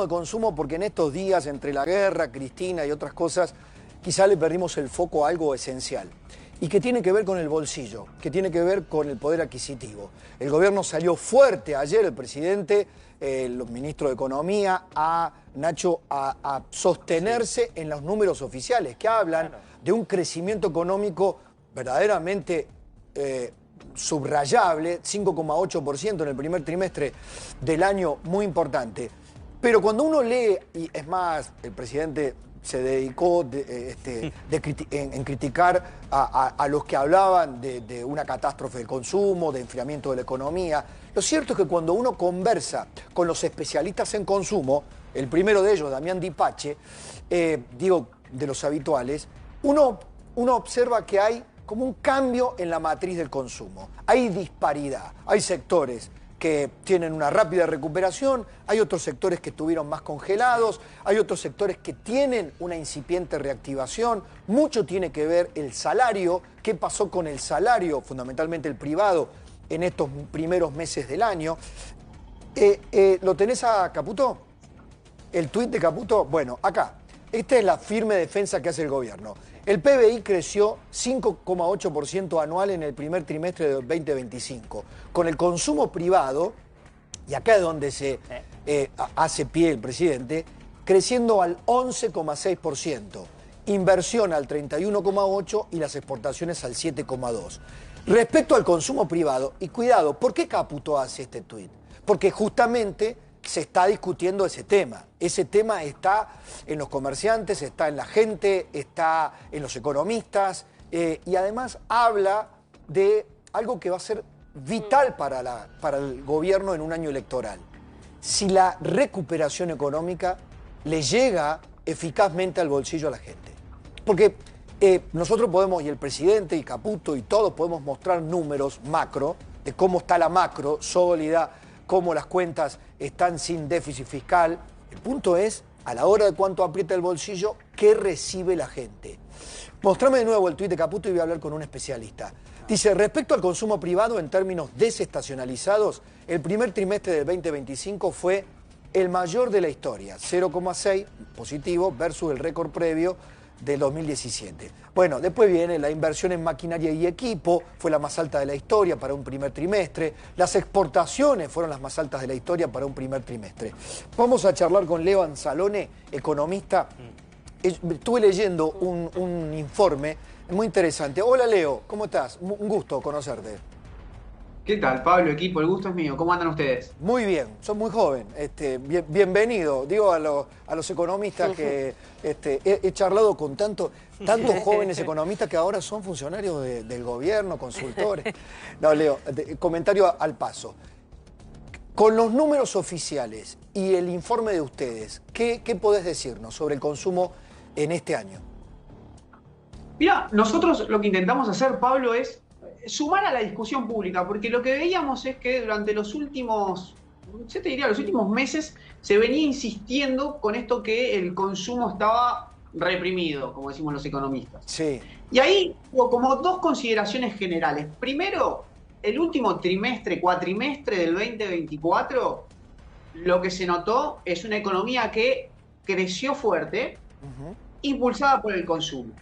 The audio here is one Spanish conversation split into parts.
hablemos de consumo porque en estos días, entre la guerra, Cristina y otras cosas, quizá le perdimos el foco a algo esencial. Y que tiene que ver con el bolsillo, que tiene que ver con el poder adquisitivo. El gobierno salió fuerte ayer, el presidente, el ministro de Economía, Nacho, a sostenerse en los números oficiales, que hablan de un crecimiento económico verdaderamente subrayable, 5,8% en el primer trimestre del año, muy importante. Pero cuando uno lee, y es más, el presidente se dedicó en criticar a los que hablaban de una catástrofe del consumo, de enfriamiento de la economía. Lo cierto es que cuando uno conversa con los especialistas en consumo, el primero de ellos, Damián Dipache, digo, de los habituales, uno observa que hay como un cambio en la matriz del consumo. Hay disparidad, hay sectores que tienen una rápida recuperación, hay otros sectores que estuvieron más congelados, hay otros sectores que tienen una incipiente reactivación. Mucho tiene que ver el salario, qué pasó con el salario, fundamentalmente el privado, en estos primeros meses del año. ¿Lo tenés a Caputo? ¿El tuit de Caputo? Bueno, acá. Esta es la firme defensa que hace el gobierno. El PBI creció 5,8% anual en el primer trimestre del 2025. Con el consumo privado, y acá es donde se hace pie el presidente, creciendo al 11,6%. Inversión al 31,8% y las exportaciones al 7,2%. Respecto al consumo privado, y cuidado, ¿por qué Caputo hace este tuit? Porque justamente se está discutiendo ese tema. Ese tema está en los comerciantes, está en la gente, está en los economistas y además habla de algo que va a ser vital para el gobierno en un año electoral. Si la recuperación económica le llega eficazmente al bolsillo a la gente. Porque nosotros podemos, y el presidente y Caputo y todos podemos mostrar números macro de cómo está la macro sólida, cómo las cuentas están sin déficit fiscal. El punto es, a la hora de cuánto aprieta el bolsillo, ¿qué recibe la gente? Mostrame de nuevo el tuit de Caputo y voy a hablar con un especialista. Dice, respecto al consumo privado en términos desestacionalizados, el primer trimestre del 2025 fue el mayor de la historia, 0,6 positivo versus el récord previo del 2017. Bueno, después viene la inversión en maquinaria y equipo, fue la más alta de la historia para un primer trimestre. Las exportaciones fueron las más altas de la historia para un primer trimestre. Vamos a charlar con Leo Anzalone, economista. Estuve leyendo un informe muy interesante. Hola Leo, ¿cómo estás? Un gusto conocerte. ¿Qué tal, Pablo, equipo? El gusto es mío. ¿Cómo andan ustedes? Muy bien, sos muy joven. Bienvenido. Digo a los economistas que he charlado con tantos jóvenes economistas que ahora son funcionarios del gobierno, consultores. No, Leo, comentario al paso. Con los números oficiales y el informe de ustedes, ¿qué podés decirnos sobre el consumo en este año? Mira, nosotros lo que intentamos hacer, Pablo, es sumar a la discusión pública, porque lo que veíamos es que durante los últimos, yo te diría, los últimos meses se venía insistiendo con esto que el consumo estaba reprimido, como decimos los economistas. Sí. Y ahí hubo como dos consideraciones generales. Primero, el último cuatrimestre del 2024, lo que se notó es una economía que creció fuerte, impulsada por el consumo.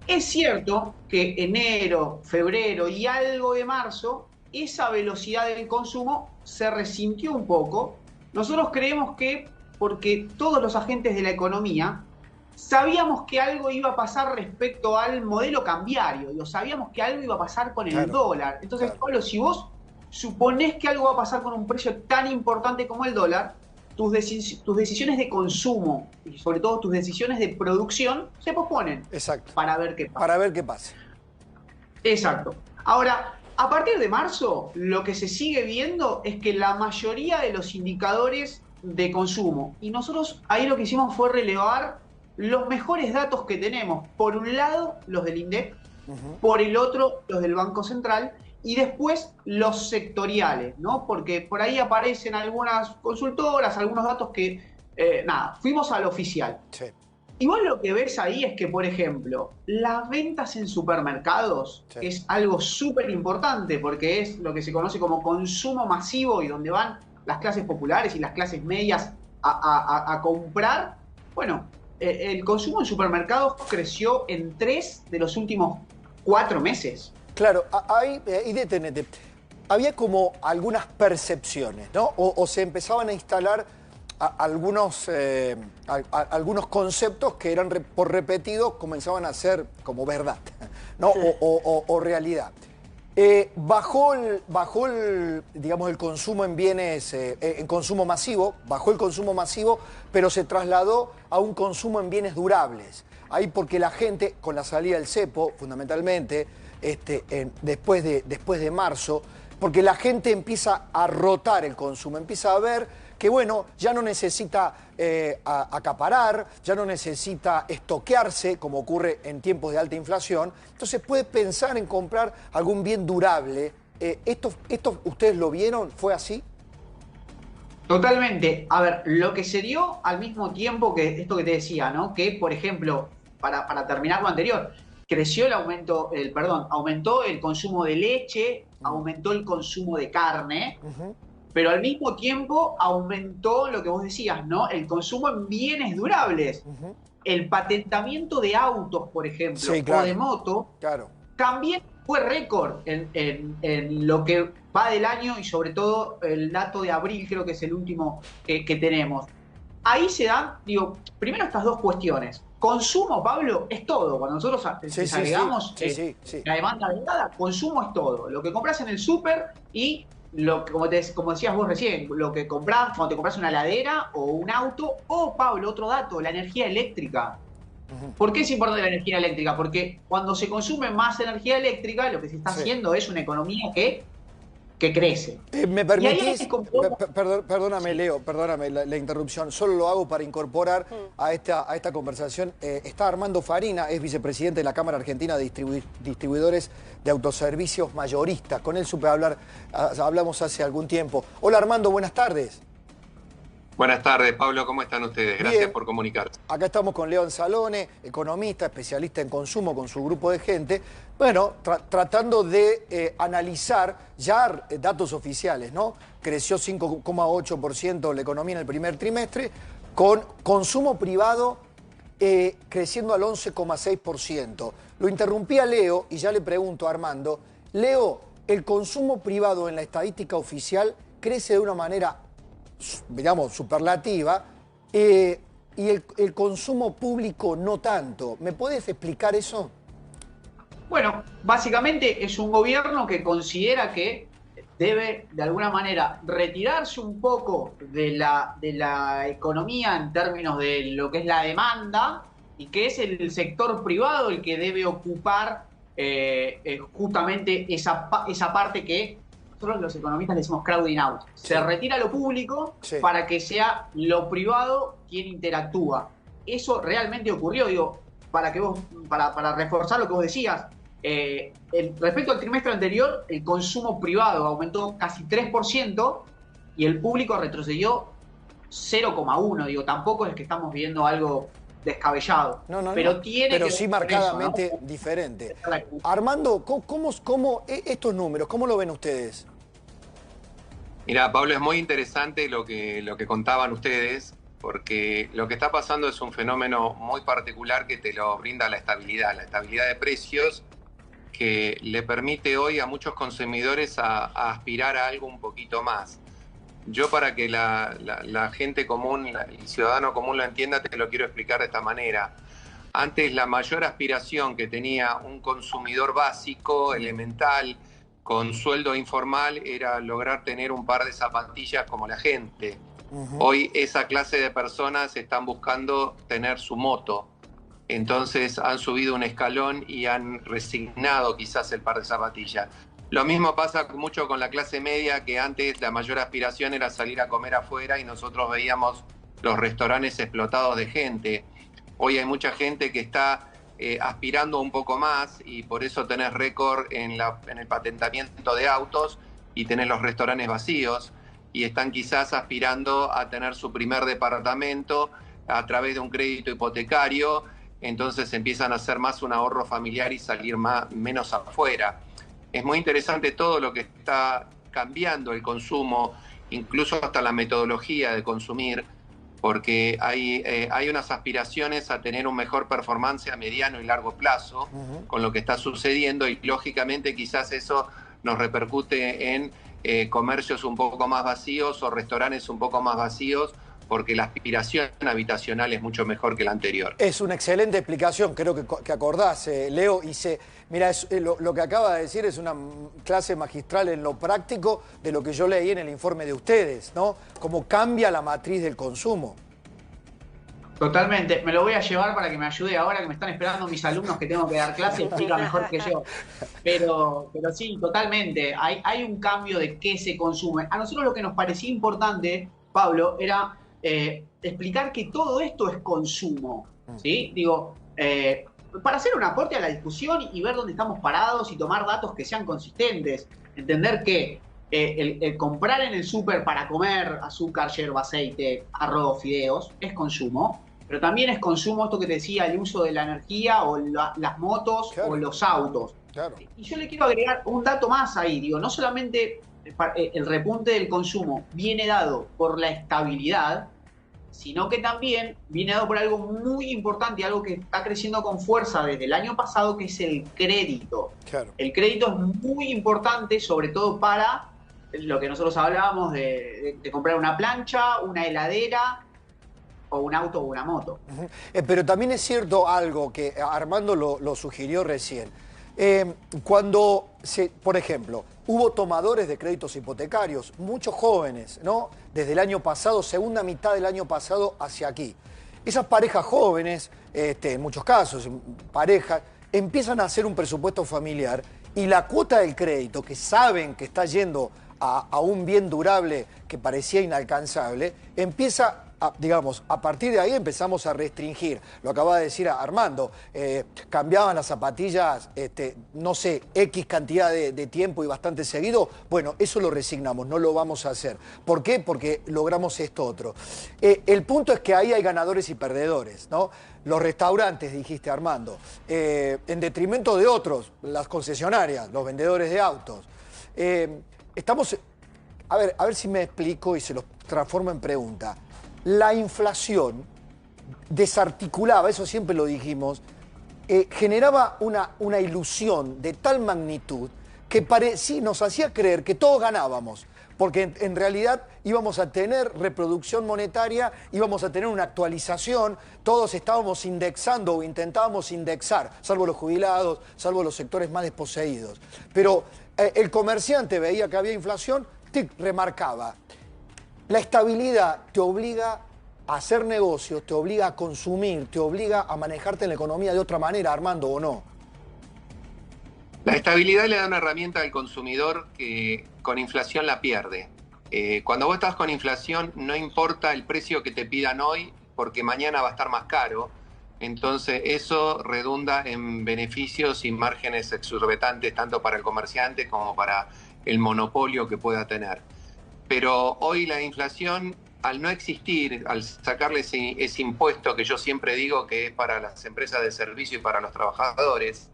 Es cierto que enero, febrero y algo de marzo, esa velocidad del consumo se resintió un poco. Nosotros creemos que porque todos los agentes de la economía sabíamos que algo iba a pasar respecto al modelo cambiario, sabíamos que algo iba a pasar con el dólar. Entonces, Pablo, si vos suponés que algo va a pasar con un precio tan importante como el dólar, tus decisiones de consumo y sobre todo tus decisiones de producción se posponen. Exacto. Para ver qué pasa. Para ver qué pasa. Exacto. Ahora, a partir de marzo, lo que se sigue viendo es que la mayoría de los indicadores de consumo, y nosotros ahí lo que hicimos fue relevar los mejores datos que tenemos. Por un lado, los del INDEC, por el otro, los del Banco Central, y después los sectoriales, ¿no? Porque por ahí aparecen algunas consultoras, algunos datos que, fuimos al oficial. Sí. Y vos lo que ves ahí es que, por ejemplo, las ventas en supermercados es algo súper importante porque es lo que se conoce como consumo masivo y donde van las clases populares y las clases medias a comprar. Bueno, el consumo en supermercados creció en 3 de los últimos 4 meses. Claro, ahí detenete. Había como algunas percepciones, ¿no? O se empezaban a instalar algunos conceptos que eran por repetidos, comenzaban a ser como verdad, ¿no? O realidad. Bajó digamos, el consumo en bienes, en consumo masivo, bajó el consumo masivo, pero se trasladó a un consumo en bienes durables. Ahí porque la gente, con la salida del cepo, fundamentalmente, después de marzo, porque la gente empieza a rotar el consumo, empieza a ver que, bueno, ya no necesita acaparar, ya no necesita estoquearse, como ocurre en tiempos de alta inflación, entonces puede pensar en comprar algún bien durable. ¿Esto ustedes lo vieron? ¿Fue así? Totalmente. A ver, lo que se dio al mismo tiempo que esto que te decía, ¿no? Que, por ejemplo, para terminar lo anterior, creció aumentó el consumo de leche, aumentó el consumo de carne, pero al mismo tiempo aumentó lo que vos decías, ¿no? El consumo en bienes durables. El patentamiento de autos, por ejemplo, Sí, claro, o de moto, claro. también fue récord en lo que va del año y sobre todo el dato de abril, creo que es el último que tenemos. Ahí se dan, digo, primero estas dos cuestiones. Consumo, Pablo, es todo. Cuando nosotros agregamos la demanda agregada, consumo es todo. Lo que compras en el súper y como decías vos recién, lo que compras cuando te compras una heladera o un auto, o, Pablo, otro dato, la energía eléctrica. ¿Por qué es importante la energía eléctrica? Porque cuando se consume más energía eléctrica, lo que se está haciendo es una economía que crece. ¿Me permitís? Perdóname, Leo, perdóname la interrupción. Solo lo hago para incorporar a esta conversación. Está Armando Farina, es vicepresidente de la Cámara Argentina de Distribuidores de Autoservicios Mayoristas. Con él supe hablar, hablamos hace algún tiempo. Hola Armando, buenas tardes. Buenas tardes, Pablo, ¿cómo están ustedes? Gracias Bien. por comunicarse. Acá estamos con León Salone, economista, especialista en consumo, con su grupo de gente. Bueno, tratando de analizar ya datos oficiales, ¿no? Creció 5,8% la economía en el primer trimestre, con consumo privado creciendo al 11,6%. Lo interrumpía Leo y ya le pregunto a Armando. Leo, ¿el consumo privado en la estadística oficial crece de una manera, digamos, superlativa, y el consumo público no tanto? ¿Me puedes explicar eso? Bueno, básicamente es un gobierno que considera que debe, de alguna manera, retirarse un poco de la economía en términos de lo que es la demanda y que es el sector privado el que debe ocupar justamente esa parte que nosotros los economistas le decimos crowding out. Se retira lo público para que sea lo privado quien interactúa. Eso realmente ocurrió, digo, para reforzar lo que vos decías. Respecto al trimestre anterior, el consumo privado aumentó casi 3% y el público retrocedió 0,1%. Digo, tampoco es que estamos viendo algo descabellado. Pero sí marcadamente eso, ¿no? Diferente. Armando, ¿cómo estos números, cómo lo ven ustedes? Mira, Pablo, es muy interesante lo que contaban ustedes, porque lo que está pasando es un fenómeno muy particular que te lo brinda la estabilidad de precios, que le permite hoy a muchos consumidores a aspirar a algo un poquito más. Yo, para que la gente común, el ciudadano común lo entienda, te lo quiero explicar de esta manera. Antes, la mayor aspiración que tenía un consumidor básico, elemental, con sueldo informal, era lograr tener un par de zapatillas como la gente. Hoy esa clase de personas están buscando tener su moto. Entonces han subido un escalón y han resignado quizás el par de zapatillas. Lo mismo pasa mucho con la clase media, que antes la mayor aspiración era salir a comer afuera y nosotros veíamos los restaurantes explotados de gente. Hoy hay mucha gente que está aspirando un poco más y por eso tenés récord en el patentamiento de autos y tenés los restaurantes vacíos y están quizás aspirando a tener su primer departamento a través de un crédito hipotecario. Entonces empiezan a hacer más un ahorro familiar y salir menos afuera. Es muy interesante todo lo que está cambiando el consumo, incluso hasta la metodología de consumir, porque hay unas aspiraciones a tener un mejor performance a mediano y largo plazo con lo que está sucediendo, y lógicamente quizás eso nos repercute en comercios un poco más vacíos o restaurantes un poco más vacíos, porque la aspiración habitacional es mucho mejor que la anterior. Es una excelente explicación, creo que acordás, Leo. Mira, lo que acaba de decir es una clase magistral en lo práctico de lo que yo leí en el informe de ustedes, ¿no? Cómo cambia la matriz del consumo. Totalmente, me lo voy a llevar para que me ayude ahora que me están esperando mis alumnos que tengo que dar clase, explica mejor que yo. Pero sí, totalmente, hay un cambio de qué se consume. A nosotros lo que nos parecía importante, Pablo, era explicar que todo esto es consumo, ¿sí? Digo, para hacer un aporte a la discusión y ver dónde estamos parados y tomar datos que sean consistentes, entender que el comprar en el súper para comer azúcar, yerba, aceite, arroz, fideos, es consumo, pero también es consumo esto que te decía, el uso de la energía o las motos, claro, o los autos. Claro. Y yo le quiero agregar un dato más ahí, digo, no solamente el repunte del consumo viene dado por la estabilidad, sino que también viene dado por algo muy importante, algo que está creciendo con fuerza desde el año pasado, que es el crédito. Claro. El crédito es muy importante, sobre todo para lo que nosotros hablábamos de comprar una plancha, una heladera o un auto o una moto. Pero también es cierto algo que Armando lo sugirió recién. Cuando, por ejemplo, hubo tomadores de créditos hipotecarios, muchos jóvenes, ¿no? Desde el año pasado, segunda mitad del año pasado hacia aquí. Esas parejas jóvenes, en muchos casos, parejas, empiezan a hacer un presupuesto familiar y la cuota del crédito, que saben que está yendo a un bien durable que parecía inalcanzable, empieza digamos, a partir de ahí empezamos a restringir. Lo acaba de decir Armando, cambiaban las zapatillas, no sé, X cantidad de tiempo y bastante seguido. Bueno, eso lo resignamos, no lo vamos a hacer. ¿Por qué? Porque logramos esto otro. El punto es que ahí hay ganadores y perdedores, ¿no? Los restaurantes, dijiste Armando, en detrimento de otros, las concesionarias, los vendedores de autos. Estamos, a ver si me explico y se los transformo en pregunta. La inflación desarticulaba, eso siempre lo dijimos, generaba una ilusión de tal magnitud que sí, nos hacía creer que todos ganábamos, porque en realidad íbamos a tener reproducción monetaria, íbamos a tener una actualización, todos estábamos indexando o intentábamos indexar, salvo los jubilados, salvo los sectores más desposeídos. Pero el comerciante veía que había inflación, remarcaba. La estabilidad te obliga a hacer negocios, te obliga a consumir, te obliga a manejarte en la economía de otra manera, Armando, ¿o no? La estabilidad le da una herramienta al consumidor que con inflación la pierde. Cuando vos estás con inflación, no importa el precio que te pidan hoy, porque mañana va a estar más caro. Entonces eso redunda en beneficios y márgenes exorbitantes, tanto para el comerciante como para el monopolio que pueda tener. Pero hoy la inflación, al no existir, al sacarle ese impuesto que yo siempre digo que es para las empresas de servicio y para los trabajadores,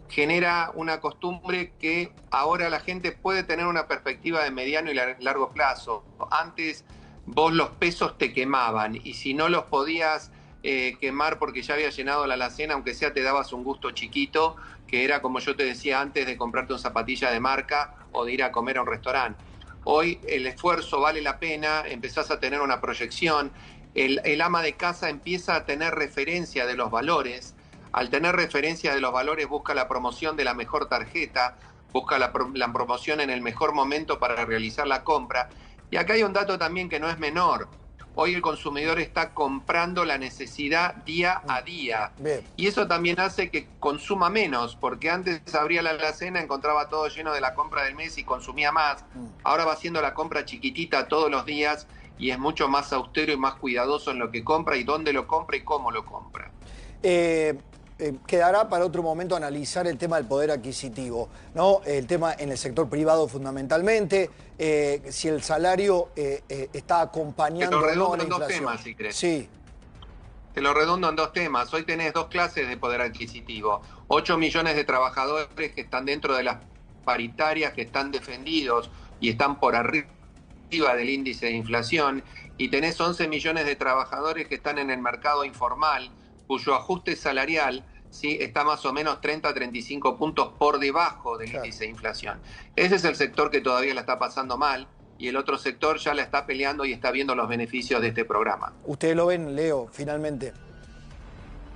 genera una costumbre que ahora la gente puede tener una perspectiva de mediano y largo plazo. Antes vos los pesos te quemaban y si no los podías quemar porque ya había llenado la alacena, aunque sea te dabas un gusto chiquito, que era como yo te decía antes de comprarte una zapatilla de marca o de ir a comer a un restaurante. Hoy el esfuerzo vale la pena, empezás a tener una proyección, el ama de casa empieza a tener referencia de los valores, al tener referencia de los valores busca la promoción de la mejor tarjeta, busca la promoción en el mejor momento para realizar la compra. Y acá hay un dato también que no es menor. Hoy el consumidor está comprando la necesidad día a día. Bien. Y eso también hace que consuma menos, porque antes abría la alacena, encontraba todo lleno de la compra del mes y consumía más. Ahora va haciendo la compra chiquitita todos los días y es mucho más austero y más cuidadoso en lo que compra y dónde lo compra y cómo lo compra. Quedará para otro momento analizar el tema del poder adquisitivo, ¿no? El tema en el sector privado fundamentalmente, si el salario está acompañando o no la inflación. Te lo redundo en dos temas, si crees. Sí. Te lo redundo en dos temas. Hoy tenés dos clases de poder adquisitivo. 8 millones de trabajadores que están dentro de las paritarias, que están defendidos y están por arriba del índice de inflación, y tenés 11 millones de trabajadores que están en el mercado informal, cuyo ajuste salarial, ¿sí?, está más o menos 30-35 puntos por debajo del índice de inflación. Ese es el sector que todavía la está pasando mal, y el otro sector ya la está peleando y está viendo los beneficios de este programa. Ustedes lo ven, Leo, finalmente.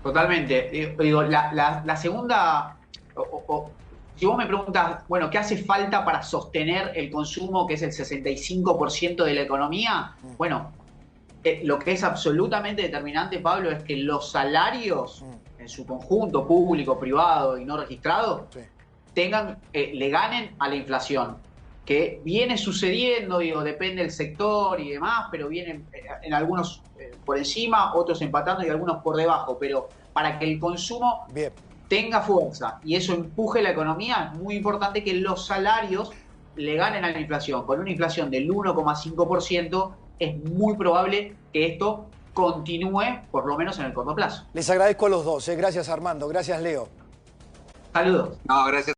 Totalmente. Digo, la segunda, si vos me preguntas, bueno, ¿qué hace falta para sostener el consumo, que es el 65% de la economía? Bueno, lo que es absolutamente determinante, Pablo, es que los salarios, en su conjunto, público, privado y no registrado, le ganen a la inflación, que viene sucediendo, digo, depende del sector y demás, pero vienen en algunos por encima, otros empatando y algunos por debajo, pero para que el consumo tenga fuerza y eso empuje la economía, es muy importante que los salarios le ganen a la inflación. Con una inflación del 1,5% es muy probable que esto continúe, por lo menos en el corto plazo. Les agradezco a los dos. Gracias, Armando. Gracias, Leo. Saludos. No, gracias.